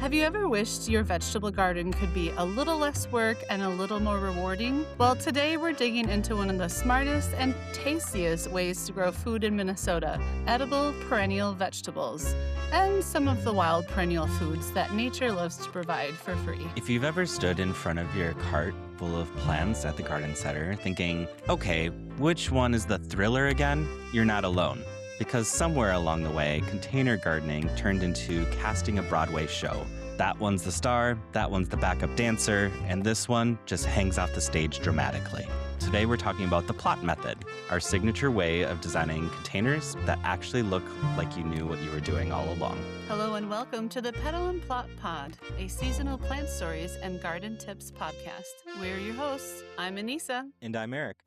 Have you ever wished your vegetable garden could be a little less work and a little more rewarding? Well, today we're digging into one of the smartest and tastiest ways to grow food in Minnesota, edible perennial vegetables, and some of the wild perennial foods that nature loves to provide for free. If you've ever stood in front of your cart full of plants at the garden center thinking, okay, which one is the thriller again? You're not alone. Because somewhere along the way, container gardening turned into casting a Broadway show. That one's the star, that one's the backup dancer, and this one just hangs off the stage dramatically. Today we're talking about the plot method, our signature way of designing containers that actually look like you knew what you were doing all along. Hello and welcome to the Petal Plot Pod, a seasonal plant stories and garden tips podcast. We're your hosts. I'm Aneesa. And I'm Eric.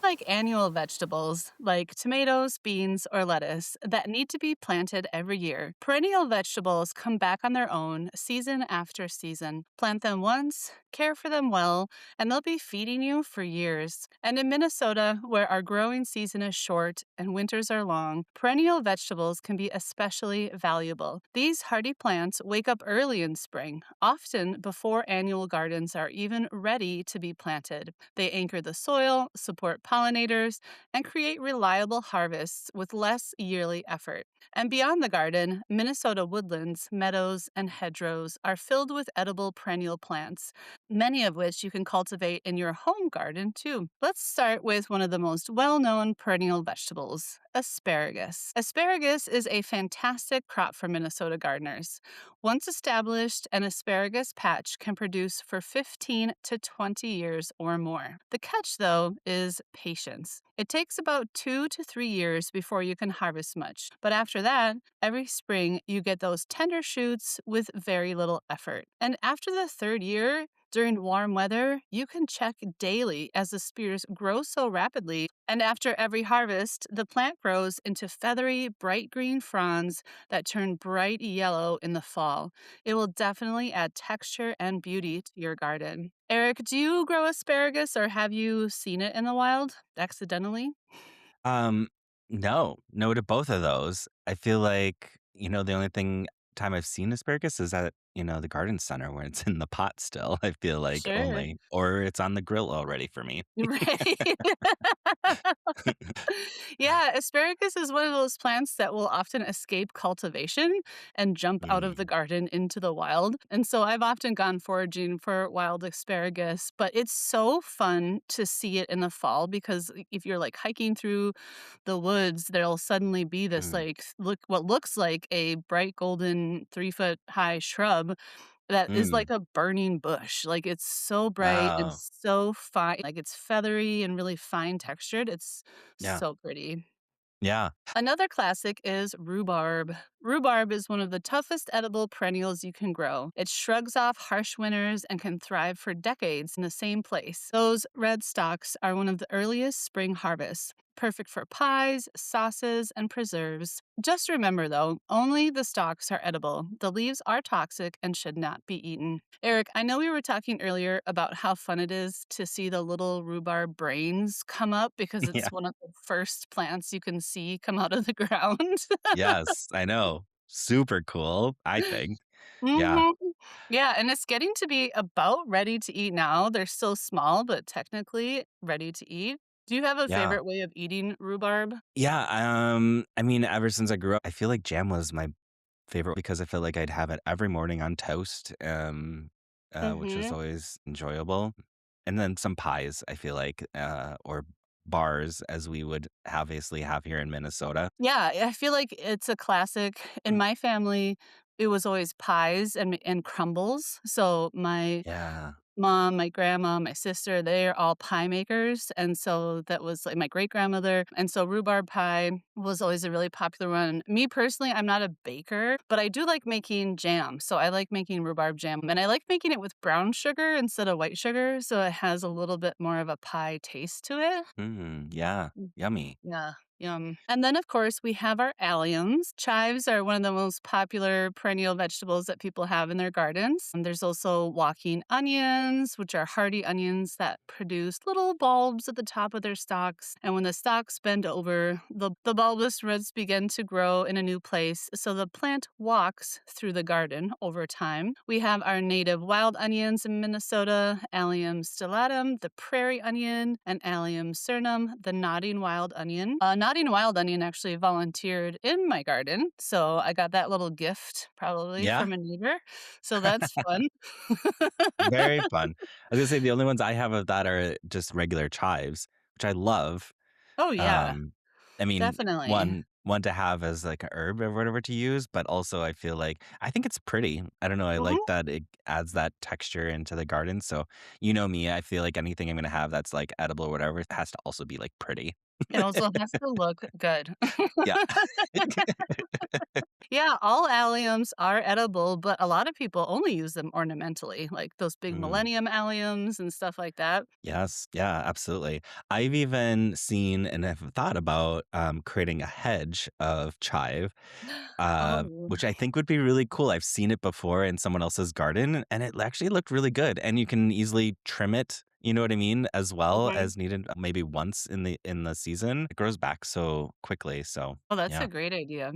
Like annual vegetables like tomatoes, beans, or lettuce that need to be planted every year. Perennial vegetables come back on their own season after season. Plant them once, care for them well, and they'll be feeding you for years. And in Minnesota, where our growing season is short and winters are long, perennial vegetables can be especially valuable. These hardy plants wake up early in spring, often before annual gardens are even ready to be planted. They anchor the soil, support pollinators, and create reliable harvests with less yearly effort. And beyond the garden, Minnesota woodlands, meadows, and hedgerows are filled with edible perennial plants, many of which you can cultivate in your home garden too. Let's start with one of the most well-known perennial vegetables, asparagus. Asparagus is a fantastic crop for Minnesota gardeners. Once established, an asparagus patch can produce for 15 to 20 years or more. The catch, though, is patience. It takes about 2 to 3 years before you can harvest much. But after that, every spring you get those tender shoots with very little effort. And after the third year, during warm weather, you can check daily as the spears grow so rapidly. And after every harvest, the plant grows into feathery, bright green fronds that turn bright yellow in the fall. It will definitely add texture and beauty to your garden. Eric, do you grow asparagus or have you seen it in the wild accidentally? Um, no to both of those. I feel like, the only time I've seen asparagus is at, the garden center where it's in the pot still. I feel like Sure. only, or it's on the grill already for me. Right. Yeah, asparagus is one of those plants that will often escape cultivation and jump out of the Mm, garden into the wild. And so I've often gone foraging for wild asparagus, but it's so fun to see it in the fall because if you're like hiking through the woods, there'll suddenly be this mm, what looks like a bright golden 3 foot high shrub that is mm. like a burning bush. Like, it's so bright and Oh, so fine, like, it's feathery and really fine textured. It's yeah. so pretty. Yeah. Another classic is rhubarb. Rhubarb is one of the toughest edible perennials you can grow. It shrugs off harsh winters and can thrive for decades in the same place. Those red stalks are one of the earliest spring harvests, perfect for pies, sauces, and preserves. Just remember, though, only the stalks are edible. The leaves are toxic and should not be eaten. Eric, I know we were talking earlier about how fun it is to see the little rhubarb brains come up because Yeah. it's one of the first plants you can see come out of the ground. Yes, I know. Super cool, I think. Yeah. Mhm. Yeah, and it's getting to be about ready to eat now. They're still small, but technically ready to eat. Do you have a Yeah. favorite way of eating rhubarb? Yeah, I mean, ever since I grew up, I feel like jam was my favorite because I feel like I'd have it every morning on toast, which was Mhm. always enjoyable. And then some pies, I feel like, or bars as we would obviously have here in Minnesota. Yeah, I feel like it's a classic. In my family, it was always pies and crumbles. So my Yeah. mom, my grandma, my sister, they're all pie makers, and so that was, like, my great-grandmother, and so rhubarb pie was always a really popular one. Me, personally, I'm not a baker, but I do like making jam, so I like making rhubarb jam, and I like making it with brown sugar instead of white sugar, so it has a little bit more of a pie taste to it. Yeah. Mm, Yummy. yeah. Yum. And then, of course, we have our alliums. Chives are one of the most popular perennial vegetables that people have in their gardens. And there's also walking onions, which are hardy onions that produce little bulbs at the top of their stalks. And when the stalks bend over, the bulbous roots begin to grow in a new place. So the plant walks through the garden over time. We have our native wild onions in Minnesota, Allium stellatum, the prairie onion, and Allium cernum, the nodding wild onion. Nodding wild onion actually volunteered in my garden, so I got that little gift probably Yeah, from a neighbor. So that's fun. very fun. I was gonna say the only ones I have of that are just regular chives, which I love. Oh yeah, Um, I mean, definitely. one to have as like a herb or whatever to use, but also I feel like I think it's pretty. I don't know. I like Mhm. that it adds that texture into the garden. So you know me, I feel like anything I'm gonna have that's like edible or whatever it has to also be like pretty. It also has to look good. Yeah. Yeah, all alliums are edible, but a lot of people only use them ornamentally, like those big Mm. millennium alliums and stuff like that. Yes, yeah, absolutely. I've even seen and have thought about creating a hedge of chive, Oh, which I think would be really cool. I've seen it before in someone else's garden, and it actually looked really good. And you can easily trim it. You know what I mean, as well mhm. as needed. Maybe once in the season, it grows back so quickly. So Oh, that's yeah. a great idea.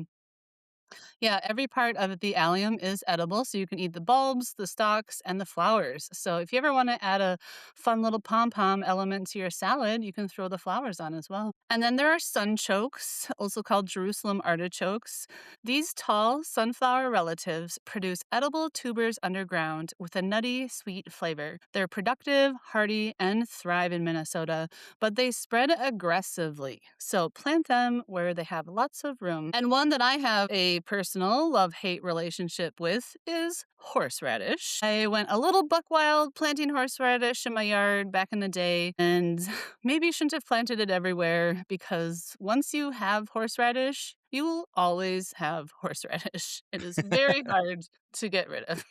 Yeah, every part of the allium is edible, so you can eat the bulbs, the stalks, and the flowers. So if you ever want to add a fun little pom pom element to your salad, you can throw the flowers on as well. And then there are sunchokes, also called Jerusalem artichokes. These tall sunflower relatives produce edible tubers underground with a nutty, sweet flavor. They're productive, hardy, and thrive in Minnesota, but they spread aggressively. So plant them where they have lots of room. And one that I have a personal love hate relationship with is horseradish. I went a little buck wild planting horseradish in my yard back in the day, and maybe shouldn't have planted it everywhere because once you have horseradish, you will always have horseradish. It is very hard to get rid of.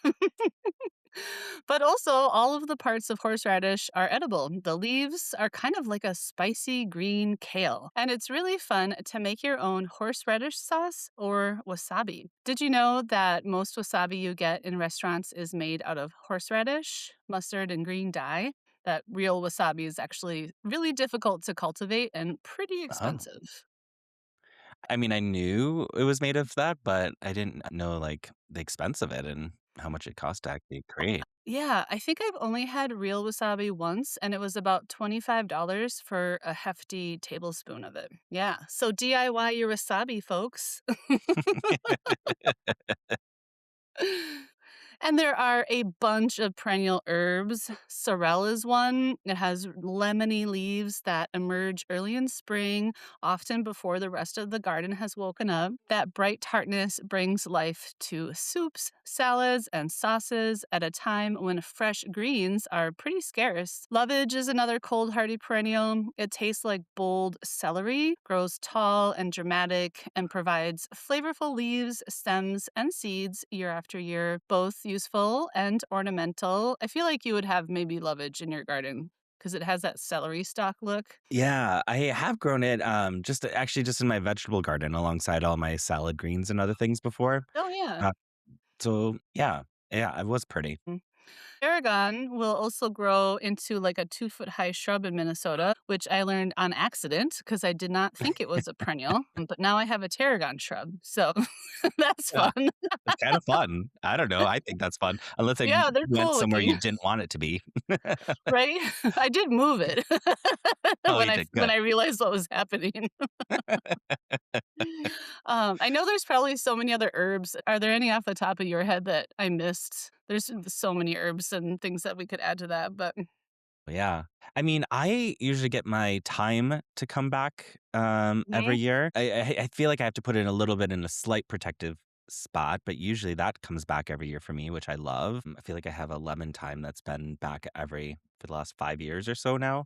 But also, all of the parts of horseradish are edible. The leaves are kind of like a spicy green kale, and it's really fun to make your own horseradish sauce or wasabi. Did you know that most wasabi you get in restaurants is made out of horseradish, mustard, and green dye? That real wasabi is actually really difficult to cultivate and pretty Oh, expensive. I mean, I knew it was made of that, but I didn't know like the expense of it and how much it cost to actually create. Yeah, I think I've only had real wasabi once, and it was about $25 for a hefty tablespoon of it. Yeah, so DIY your wasabi, folks. And there are a bunch of perennial herbs. Sorrel is one. It has lemony leaves that emerge early in spring, often before the rest of the garden has woken up. That bright tartness brings life to soups, salads, and sauces at a time when fresh greens are pretty scarce. Lovage is another cold hardy perennial. It tastes like bold celery, grows tall and dramatic, and provides flavorful leaves, stems, and seeds year after year, both useful and ornamental. I feel like you would have maybe lovage in your garden because it has that celery stalk look. Yeah, I have grown it, just actually just in my vegetable garden alongside all my salad greens and other things before. Oh, yeah. Uh, so yeah, yeah, it was pretty. Mm. Tarragon will also grow into like a 2 foot high shrub in Minnesota, which I learned on accident because I did not think it was a perennial. But now I have a tarragon shrub. So that's Yeah, fun. it's kinda fun. I don't know, I think that's fun, unless it Yeah, they're went cool somewhere you looking. didn't want it to be. Right? I did move it Oh, when you I did, when good. I realized what was happening. I know there's probably so many other herbs. Are there any off the top of your head that I missed? There's so many herbs and things that we could add to that, but Yeah. I mean, I usually get my thyme to come back, every mhm. year. I feel like I have to put it a little bit in a slight protective spot, but usually that comes back every year for me, which I love. I feel like I have a lemon thyme that's been back every for the last 5 years or so now.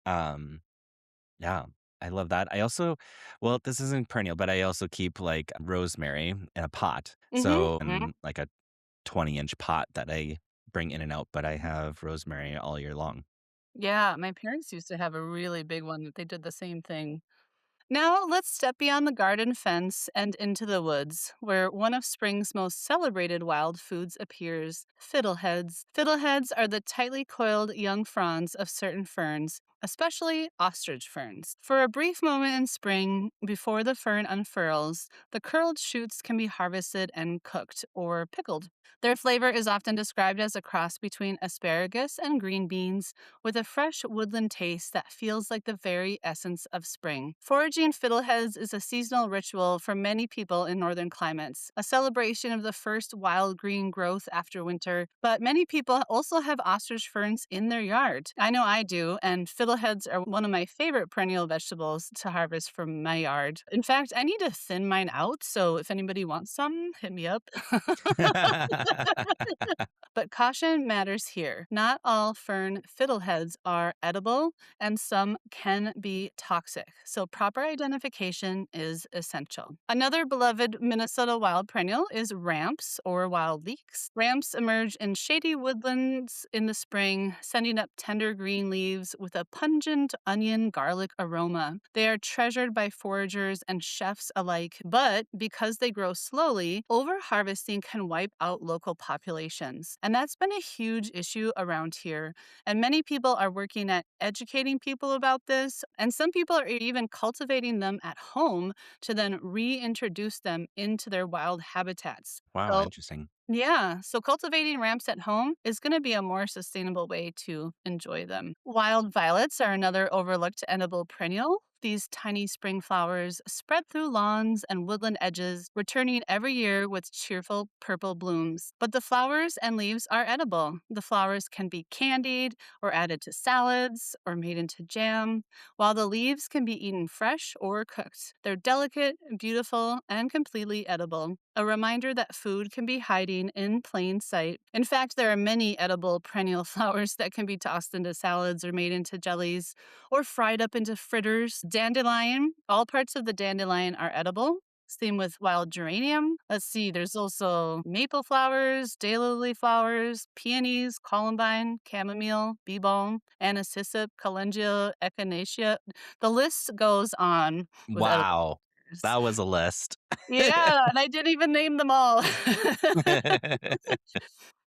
Um, yeah, I love that. I also well, this isn't perennial, but I also keep, like, rosemary in a pot. Mhm, So, mhm. like a 20-inch pot that I bring in and out, but I have rosemary all year long. Yeah, my parents used to have a really big one that they did the same thing. Now let's step beyond the garden fence and into the woods, where one of spring's most celebrated wild foods appears: fiddleheads. Fiddleheads are the tightly coiled young fronds of certain ferns, especially ostrich ferns. For a brief moment in spring, before the fern unfurls, the curled shoots can be harvested and cooked or pickled. Their flavor is often described as a cross between asparagus and green beans, with a fresh woodland taste that feels like the very essence of spring. Foraging fiddleheads is a seasonal ritual for many people in northern climates, a celebration of the first wild green growth after winter. But many people also have ostrich ferns in their yard. I know I do, and fiddleheads are one of my favorite perennial vegetables to harvest from my yard. In fact, I need to thin mine out, so if anybody wants some, hit me up. But caution matters here. Not all fern fiddleheads are edible, and some can be toxic. So, proper identification is essential. Another beloved Minnesota wild perennial is ramps or wild leeks. Ramps emerge in shady woodlands in the spring, sending up tender green leaves with a pungent onion garlic aroma. They are treasured by foragers and chefs alike, but because they grow slowly, overharvesting can wipe out local populations. And that's been a huge issue around here. And many people are working at educating people about this. And some people are even cultivating them at home to then reintroduce them into their wild habitats. Wow, So, interesting. yeah, so cultivating ramps at home is going to be a more sustainable way to enjoy them. Wild violets are another overlooked edible perennial. These tiny spring flowers spread through lawns and woodland edges, returning every year with cheerful purple blooms. But the flowers and leaves are edible. The flowers can be candied or added to salads or made into jam, while the leaves can be eaten fresh or cooked. They're delicate, beautiful, and completely edible, a reminder that food can be hiding in plain sight. In fact, there are many edible perennial flowers that can be tossed into salads or made into jellies or fried up into fritters. Dandelion, all parts of the dandelion are edible. Same with wild geranium. Let's see, there's also maple flowers, daylily flowers, peonies, columbine, chamomile, bee balm, aniseed, calendula, echinacea. The list goes on with edible Wow. flowers. That was a list. Yeah, and I didn't even name them all.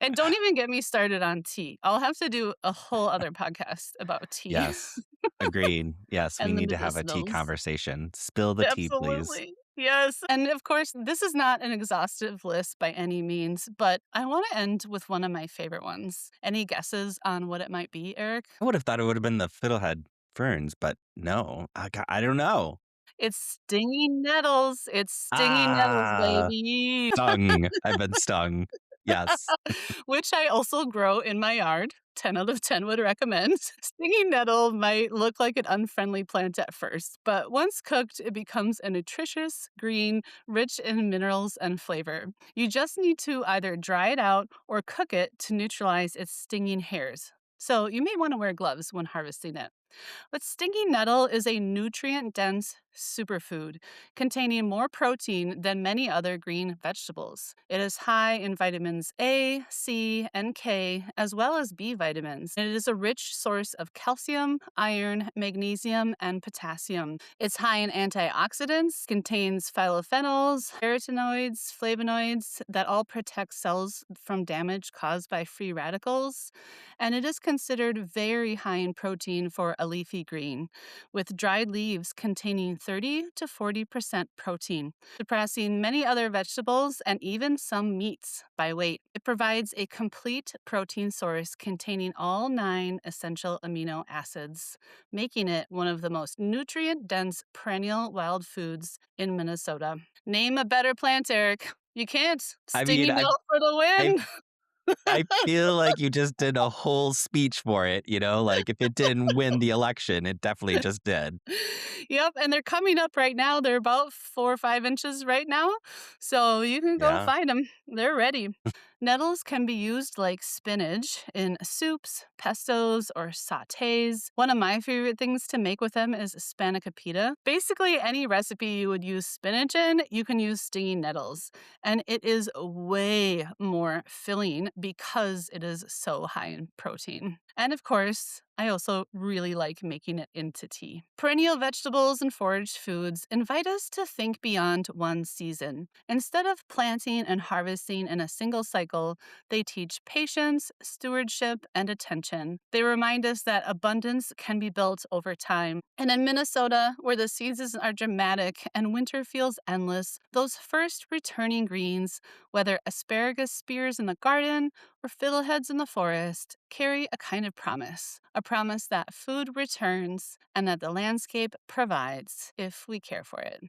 And don't even get me started on tea. I'll have to do a whole other podcast about tea Yes. Agreed. Yes, we and the need to have a tea medicinals. conversation. Spill the tea, please. Absolutely. Yes. And of course, this is not an exhaustive list by any means, but I want to end with one of my favorite ones. Any guesses on what it might be, Eric? I would have thought it would have been the fiddlehead ferns, but no. I don't know. It's stinging nettles. It's stinging nettles, Ah, baby. stung. I've been stung. Yes. Which I also grow in my yard. 10 out of 10 would recommend. Stinging nettle might look like an unfriendly plant at first, but once cooked, it becomes a nutritious green, rich in minerals and flavor. You just need to either dry it out or cook it to neutralize its stinging hairs. So you may want to wear gloves when harvesting it. But stinging nettle is a nutrient dense superfood containing more protein than many other green vegetables. It is high in vitamins A, C, and K, as well as B vitamins. And it is a rich source of calcium, iron, magnesium, and potassium. It's high in antioxidants, contains phytophenols, carotenoids, flavonoids that all protect cells from damage caused by free radicals. And it is considered very high in protein for a leafy green, with dried leaves containing 30 to 40% protein, surpassing many other vegetables and even some meats by weight. It provides a complete protein source containing all 9 essential amino acids, making it one of the most nutrient-dense perennial wild foods in Minnesota. Name a better plant, Eric. You can't. I mean, Stinging nettle for the I win. I feel like you just did a whole speech for it, like if it didn't win the election, it definitely just did. Yep, and they're coming up right now. They're about 4 or 5 inches right now. So you can go Yeah. find them. They're ready. Nettles can be used like spinach in soups, pestos, or sautés. One of my favorite things to make with them is spanakopita. Basically, any recipe you would use spinach in, you can use stinging nettles. And it is way more filling because it is so high in protein. And of course, I also really like making it into tea. Perennial vegetables and foraged foods invite us to think beyond one season. Instead of planting and harvesting in a single cycle, they teach patience, stewardship, and attention. They remind us that abundance can be built over time. And in Minnesota, where the seasons are dramatic and winter feels endless, those first returning greens, whether asparagus spears in the garden or fiddleheads in the forest, carry a kind of promise, a promise that food returns and that the landscape provides if we care for it.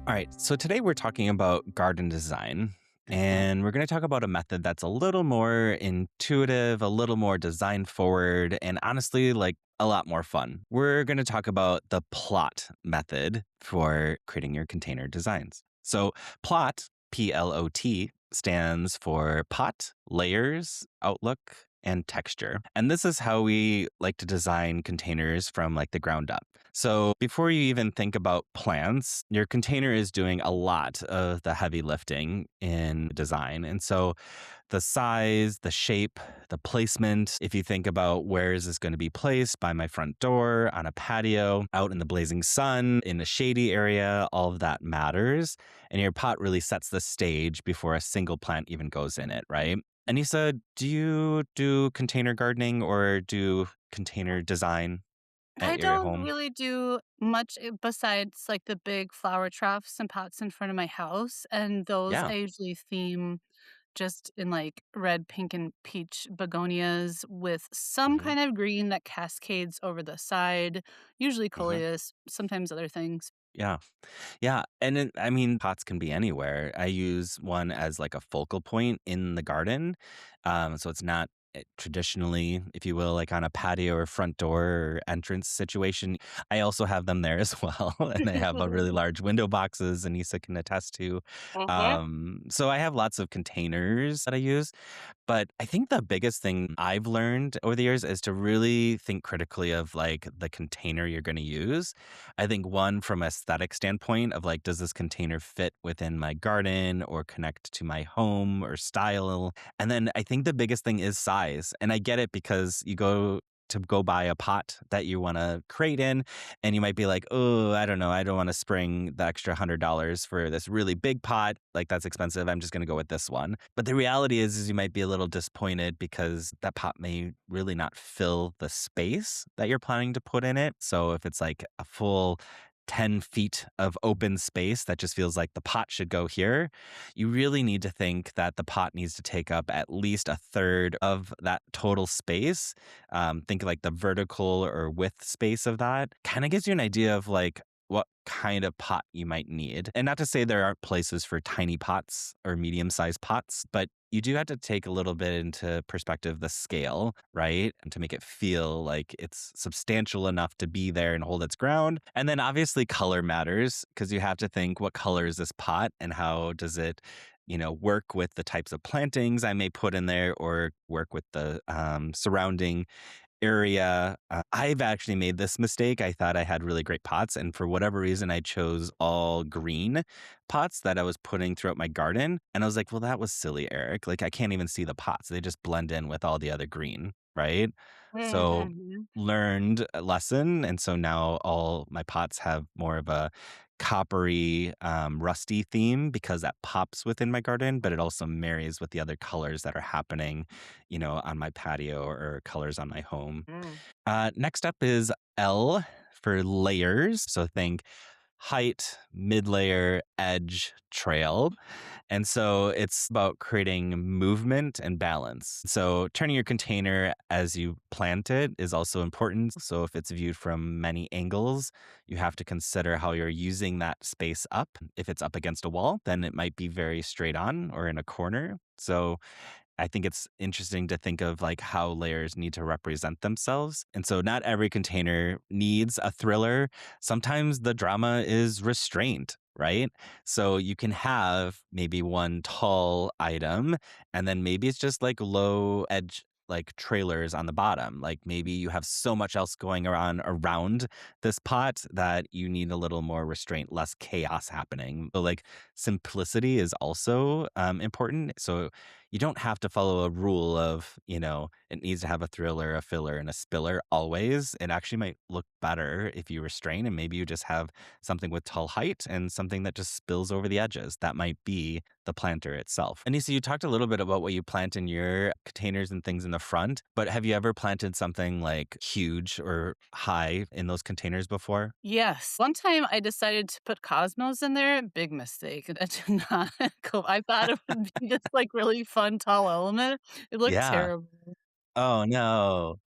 All right, so today we're talking about garden design, Mhm. and we're going to talk about a method that's a little more intuitive, a little more design forward, and honestly, like a lot more fun. We're going to talk about the plot method for creating your container designs. So, plot, PLOT, stands for pot, layers, outlook, and texture. And this is how we like to design containers from like the ground up. So before you even think about plants, your container is doing a lot of the heavy lifting in design. And so the size, the shape, the placement, if you think about where is this going to be placed by my front door, on a patio, out in the blazing sun, in a shady area, all of that matters. And your pot really sets the stage before a single plant even goes in it, right? Anissa, do you do container gardening or do container design I at your don't home? really do much besides like the big flower troughs and pots in front of my house. And those Yeah. I usually theme just in like red, pink, and peach begonias with some hmm kind of green that cascades over the side, usually hmm coleus, sometimes other things. Yeah. Yeah, and I mean, pots can be anywhere. I use one as like a focal point in the garden, so it's not traditionally, if you will, like on a patio or front door or entrance situation. I also have them there as well, and they have a really large window boxes. Anissa can attest to. Mhm. So I have lots of containers that I use. But I think the biggest thing I've learned over the years is to really think critically of like the container you're going to use. I think one from aesthetic standpoint of like, does this container fit within my garden or connect to my home or style? And then I think the biggest thing is size. And I get it because you go to go buy a pot that you want to create in and you might be like, oh, I don't know, I don't want to spring the extra $100 for this really big pot. Like that's expensive. I'm just going to go with this one. But the reality is you might be a little disappointed because that pot may really not fill the space that you're planning to put in it. So if it's like a full 10 feet of open space that just feels like the pot should go here, you really need to think that the pot needs to take up at least a third of that total space. Think like the vertical or width space of that kind of gives you an idea of like what kind of pot you might need. And not to say there aren't places for tiny pots or medium sized pots, but you do have to take a little bit into perspective the scale, right? And to make it feel like it's substantial enough to be there and hold its ground. And then obviously color matters because you have to think what color is this pot and how does it work with the types of plantings I may put in there or work with the surrounding area. I've actually made this mistake. I thought I had really great pots, and for whatever reason, I chose all green pots that I was putting throughout my garden. And I was like, well, that was silly, Eric. Like, I can't even see the pots, they just blend in with all the other green, right? So, Mhm. learned a lesson. And so now all my pots have more of a coppery, rusty theme because that pops within my garden, but it also marries with the other colors that are happening on my patio or colors on my home. Mm. Next up is L for layers. So think height, mid layer, edge, trail. And so it's about creating movement and balance. So turning your container as you plant it is also important. So if it's viewed from many angles, you have to consider how you're using that space up. If it's up against a wall, then it might be very straight on or in a corner. So I think it's interesting to think of like how layers need to represent themselves. And so not every container needs a thriller. Sometimes the drama is restraint, right? So you can have maybe one tall item and then maybe it's just like low edge like trailers on the bottom. Like maybe you have so much else going on around this pot that you need a little more restraint, less chaos happening. So like simplicity is also important. So you don't have to follow a rule of, it needs to have a thriller, a filler, and a spiller always. It actually might look better if you restrain and maybe you just have something with tall height and something that just spills over the edges. That might be the planter itself. Anissa, you talked a little bit about what you plant in your containers and things in the front, but have you ever planted something like huge or high in those containers before? Yes. One time I decided to put cosmos in there, big mistake. That did not go. I thought it would be this, like, really fun tall element. It looked Yeah. terrible. Oh no.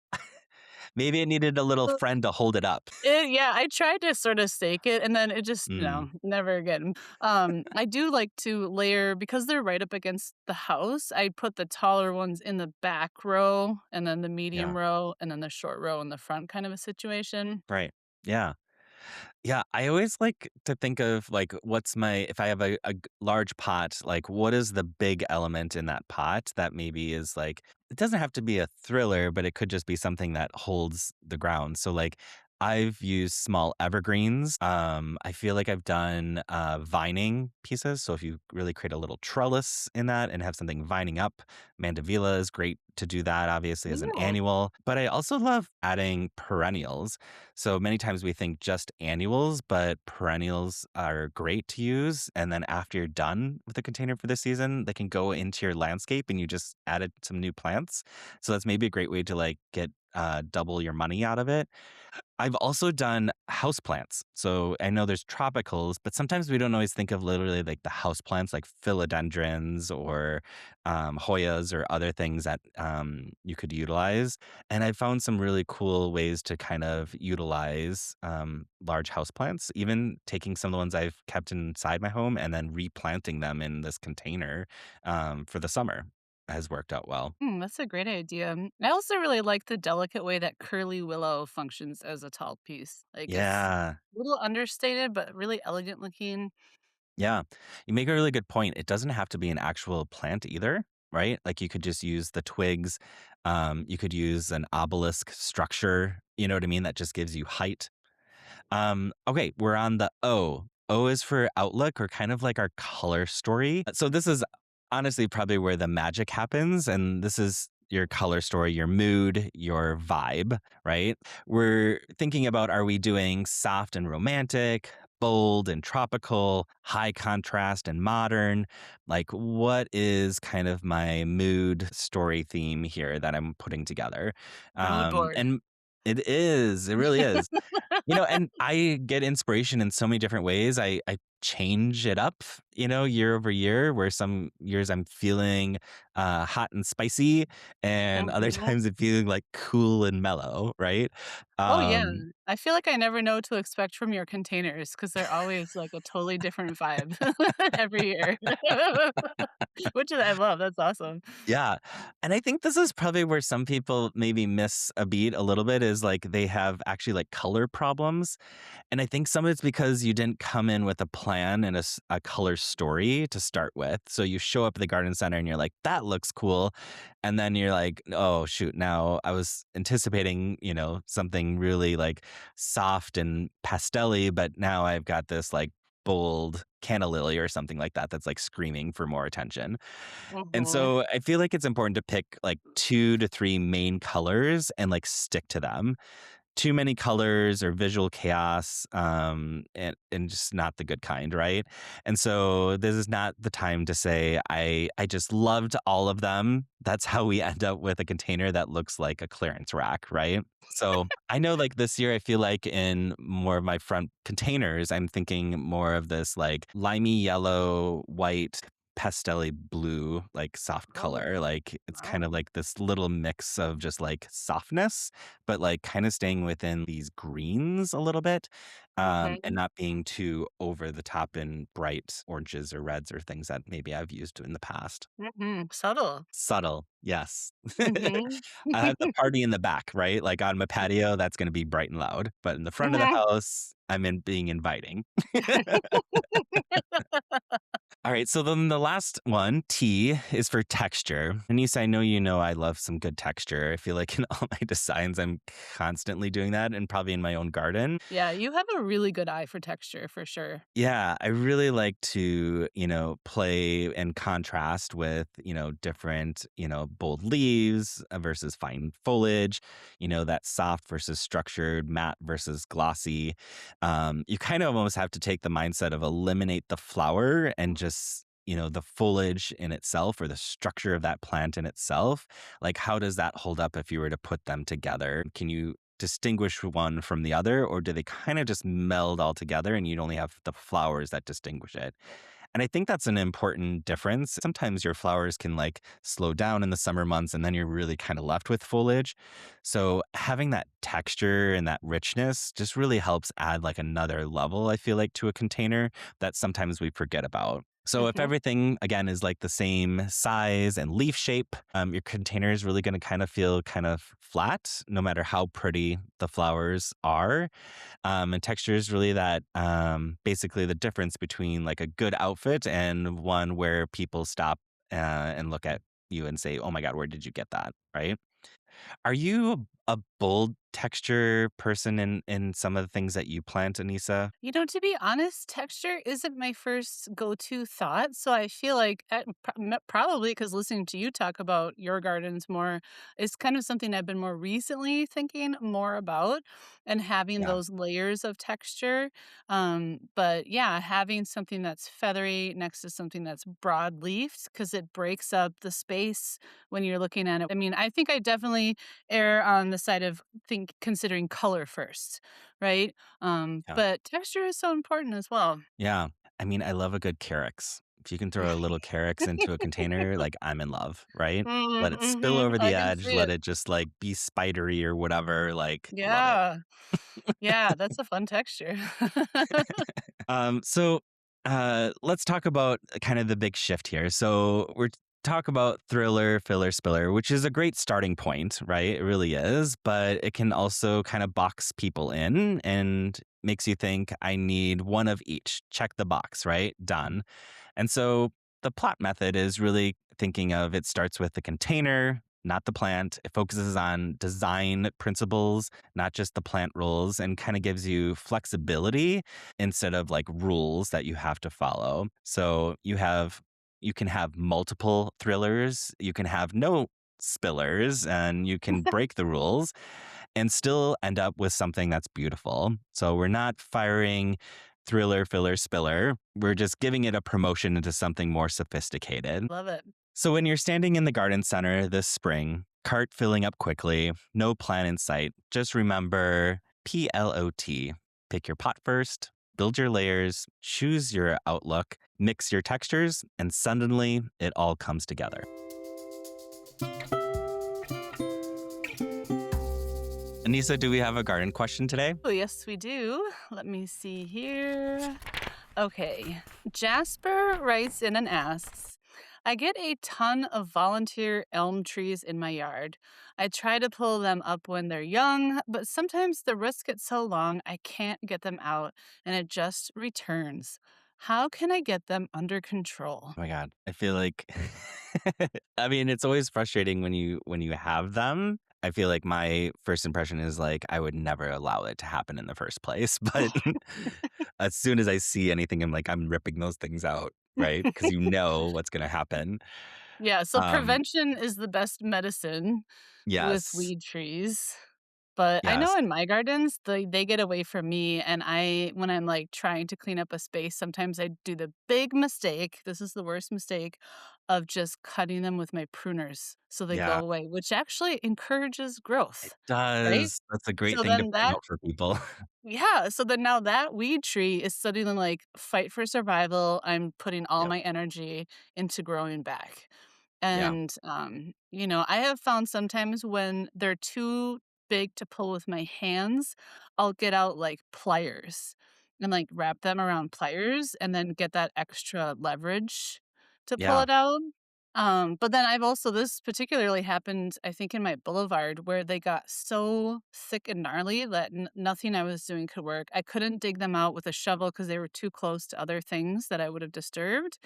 Maybe it needed a little friend to hold it up. Yeah, I tried to sorta stake it, and then it just, Mm, never again. I do like to layer because they're right up against the house, I put the taller ones in the back row, and then the medium yeah. row, and then the short row in the front kind of a situation. Right. Yeah. Yeah, I always like to think of like what's my if I have a large pot, like what is the big element in that pot that maybe is like it doesn't have to be a thriller, but it could just be something that holds the ground. So like I've used small evergreens. I feel like I've done vining pieces. So if you really create a little trellis in that and have something vining up, mandevilla is great to do that, obviously, as an Ooh. annual. But I also love adding perennials. So many times we think just annuals, but perennials are great to use. And then after you're done with the container for the season, they can go into your landscape and you just added some new plants. So that's maybe a great way to like get double your money out of it. I've also done houseplants. So I know there's tropicals, but sometimes we don't always think of literally like the houseplants like philodendrons or Hoyas or other things that you could utilize. And I found some really cool ways to kind of utilize large houseplants, even taking some of the ones I've kept inside my home and then replanting them in this container for the summer has worked out well. That's a great idea. I also really like the delicate way that curly willow functions as a tall piece. Like, it's Yeah. a little understated, but really elegant looking. Yeah. You make a really good point. It doesn't have to be an actual plant either, right? Like you could just use the twigs. You could use an obelisk structure, you know what I mean? That just gives you height. Okay, we're on the O. O is for outlook or kind of like our color story. So this is honestly probably where the magic happens. And this is your color story, your mood, your vibe, right? We're thinking about are we doing soft and romantic, bold and tropical, high contrast and modern? Like, what is kind of my mood story theme here that I'm putting together? Mood board. And it really is. And I get inspiration in so many different ways. I change it up, year over year, where some years I'm feeling hot and spicy, and other Mhm. times I'm feeling like cool and mellow, right? Oh, yeah. Um, I feel like I never know what to expect from your containers because 'cause they're always, like, a totally different vibe every year. Which I love, that's awesome. Yeah. And I think this is probably where some people maybe miss a beat a little bit is like they have actually like color problems. And I think some of it's because you didn't come in with a plan and a color story to start with. So you show up at the garden center and you're like, that looks cool. And then you're like, oh, shoot, now I was anticipating, something really like soft and pastelly, but now I've got this like bold canna lily or something like that that's like screaming for more attention. And Mhm. so I feel like it's important to pick like 2 to 3 main colors and like stick to them. Too many colors or visual chaos, and just not the good kind, right? And so this is not the time to say, I just loved all of them. That's how we end up with a container that looks like a clearance rack, right? So I know like this year, I feel like in more of my front containers, I'm thinking more of this like limey yellow, white, pastelly blue, like soft Oh, color. Like it's kind wow. of like this little mix of just like softness but like kind of staying within these greens a little bit, and Mhm. not being too over the top in bright oranges or reds or things that maybe I've used in the past. Mhm. Subtle. Subtle, yes. Mhm. I have the party in the back, right? Like on my patio, that's going to be bright and loud. But in the front of the Mhm. house, I'm in being inviting. All right, so then the last one, T, is for texture. Anissa, I know you know I love some good texture. I feel like in all my designs, I'm constantly doing that and probably in my own garden. Yeah, you have a really good eye for texture for sure. Yeah, I really like to, play and contrast with, different, bold leaves versus fine foliage, that soft versus structured, matte versus glossy. You kind of almost have to take the mindset of eliminate the flower and just, the foliage in itself or the structure of that plant in itself. Like, how does that hold up if you were to put them together? Can you distinguish one from the other, or do they kind of just meld all together and you'd only have the flowers that distinguish it? And I think that's an important difference. Sometimes your flowers can like slow down in the summer months and then you're really kind of left with foliage. So having that texture and that richness just really helps add like another level, I feel like, to a container that sometimes we forget about. So if Mhm. everything again is like the same size and leaf shape, your container is really going to kind of feel kind of flat, no matter how pretty the flowers are. And texture is really that basically the difference between like a good outfit and one where people stop and look at you and say, "Oh my God, where did you get that?" Right? Are you a bold texture person in some of the things that you plant, Anissa? To be honest, texture isn't my first go-to thought, so I feel like probably because listening to you talk about your gardens more is kind of something I've been more recently thinking more about and having Yeah. those layers of texture. But yeah, having something that's feathery next to something that's broad-leafed because it breaks up the space when you're looking at it. I mean, I think I definitely err on the side of considering color first, right? Yeah. But texture is so important as well. Yeah. I mean, I love a good Carex. If you can throw a little Carex into a container, like I'm in love, right? Let Mhm, it spill mhm, over I the can edge, see let it. it just like be spidery or whatever. Like, love it. Yeah, yeah, that's a fun texture. So let's talk about kind of the big shift here. So we're talk about thriller, filler, spiller, which is a great starting point, right? It really is, but it can also kind of box people in and makes you think I need one of each. Check the box, right? Done. And so the plot method is really thinking of it starts with the container, not the plant. It focuses on design principles, not just the plant rules, and kind of gives you flexibility instead of like rules that you have to follow. So you can have multiple thrillers, you can have no spillers, and you can break the rules and still end up with something that's beautiful. So we're not firing thriller, filler, spiller. We're just giving it a promotion into something more sophisticated. Love it. So when you're standing in the garden center this spring, cart filling up quickly, no plan in sight, just remember PLOT. Pick your pot first, build your layers, choose your outlook, mix your textures, and suddenly it all comes together. Anissa, do we have a garden question today? Oh, yes, we do. Let me see here. Okay. Jasper writes in and asks, I get a ton of volunteer elm trees in my yard. I try to pull them up when they're young, but sometimes the roots get so long I can't get them out and it just returns. How can I get them under control? Oh my god. I feel like I mean, it's always frustrating when you have them. I feel like my first impression is like I would never allow it to happen in the first place, but as soon as I see anything I'm like I'm ripping those things out, right? Cuz you know what's going to happen. Yeah, so Um prevention is the best medicine with yes. weed trees. But I Yes. know in my gardens, they get away from me, and when I'm, like, trying to clean up a space, sometimes I do the big mistake, this is the worst mistake, of just cutting them with my pruners so they go Yeah, away, which actually encourages it growth, right? does. That's a great So thing to then point that out for people. yeah, so then now that weed tree is suddenly like fight for survival. I'm putting all Yep. my energy into growing back. Yeah. And, I have found sometimes when they're too big to pull with my hands, I'll get out like pliers and like wrap them around pliers and then get that extra leverage to pull Yeah. it out. But then I've also this particularly happened, I think, in my boulevard where they got so thick and gnarly that nothing I was doing could work. I couldn't dig them out with a shovel because they were too close to other things that I would have disturbed.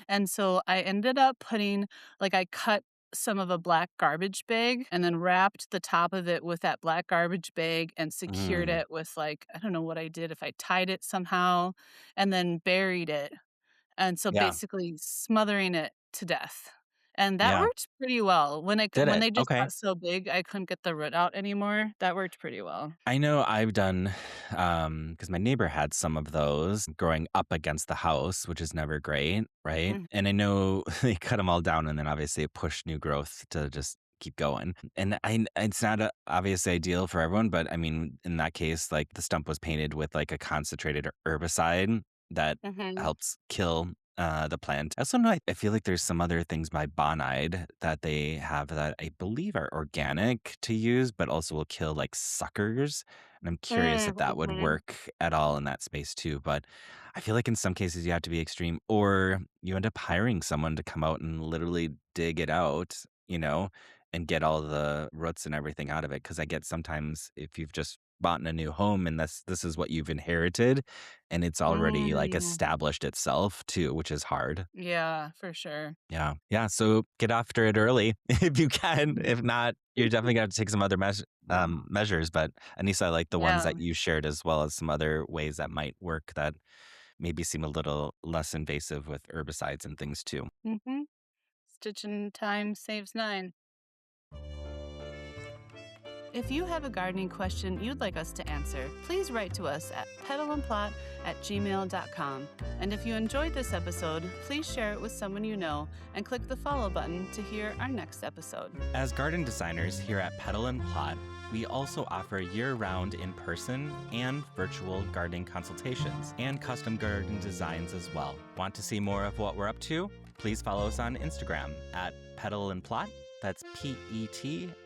And so I ended up putting, like, I cut some of a black garbage bag and then wrapped the top of it with that black garbage bag and secured Mm, it with, like, I don't know what I did, if I tied it somehow, and then buried it. And so yeah, basically smothering it to death. And that yeah. worked pretty well. Did When it? they just Okay. got so big, I couldn't get the root out anymore, that worked pretty well. I know I've done, because my neighbor had some of those growing up against the house, which is never great, right? Mm, And I know they cut them all down and then obviously it pushed new growth to just keep going. And it's not obviously ideal for everyone, but I mean, in that case, like the stump was painted with like a concentrated herbicide that mhm. helps kill the plant. I also know I feel like there's some other things by Bonide that they have that I believe are organic to use, but also will kill like suckers. And I'm curious Mm, if that would mhm. work at all in that space too. But I feel like in some cases you have to be extreme, or you end up hiring someone to come out and literally dig it out, and get all the roots and everything out of it. Cause I get sometimes if you've just bought in a new home and this is what you've inherited, and it's already, like, Mm. established itself too, which is hard. Yeah, for sure. Yeah. Yeah, so get after it early if you can. If not, you're definitely gonna have to take some other measures, but, Anissa, I like the ones Yeah. that you shared as well as some other ways that might work that maybe seem a little less invasive with herbicides and things too. Mhm. Stitching time saves 9. If you have a gardening question you'd like us to answer, please write to us at petalandplot@gmail.com. And if you enjoyed this episode, please share it with someone you know and click the follow button to hear our next episode. As garden designers here at Petal and Plot, we also offer year-round in-person and virtual gardening consultations and custom garden designs as well. Want to see more of what we're up to? Please follow us on Instagram at Petal and Plot. That's PETALNPLOT.